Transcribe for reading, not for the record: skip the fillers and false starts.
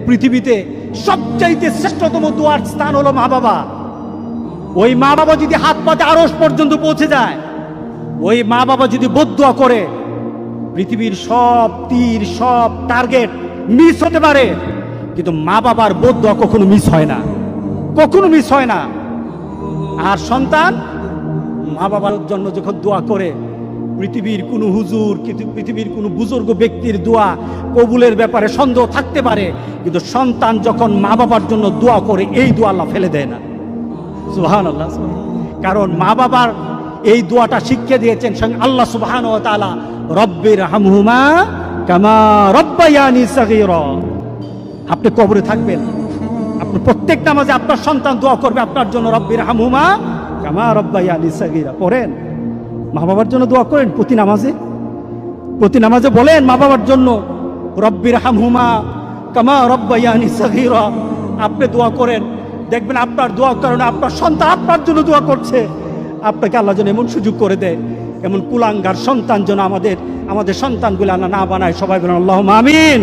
পৃথিবীতে সবচাইতে শ্রেষ্ঠতম দোয়ার স্থান হলো মা বাবা। ওই মা বাবা যদি হাত পাতে আরশ পর্যন্ত পৌঁছে যায়, ওই মা বাবা যদি বদদুয়া করে, পৃথিবীর সব তীর সব টার্গেট মিস হতে পারে, কিন্তু মা বাবার বদদুয়া কখনো মিস হয় না, কখনো মিস হয় না। আর সন্তান মা বাবার জন্য যখন দোয়া করে, পৃথিবীর কোনো হুজুর, পৃথিবীর কোনো বুজুর্গ ব্যক্তির দোয়া কবুলের ব্যাপারে সন্দেহ থাকতে পারে, কিন্তু সন্তান যখন মা বাবার জন্য দোয়া করে, এই দোয়া আল্লাহ ফেলে দেয় না। সুবহানাল্লাহ। কারণ মা বাবার এই দোয়াটা শিক্ষা দিয়েছেন স্বয়ং আল্লাহ সুবহানাহু ওয়া তাআলা, রব্বির হামহুমা কামা রব্বায়ানি সাগীরা। আপনি কবরে থাকবেন, আপনি প্রত্যেক নামাজে আপনার সন্তান দোয়া করবে আপনার জন্য, রব্বির হামহুমা কামা রব্বায়ানি সাগীরা। পড়েন, মা বাবার জন্য দোয়া করেন প্রতি নামাজে বলেন মা বাবার জন্য, রব্বির হামহুমা কামা রব্বায়ানি সাগীরা। আপনি দোয়া করেন, দেখবেন আপনার দোয়ার কারণে আপনার সন্তান আপনার জন্য দোয়া করছে। আপনাকে আল্লাহ যেন এমন সুযোগ করে দেয়, এমন কুলাঙ্গার সন্তান যেন আমাদের সন্তানগুলো আল্লাহ না বানায়। সবাই বলেন আল্লাহুম্মা আমিন।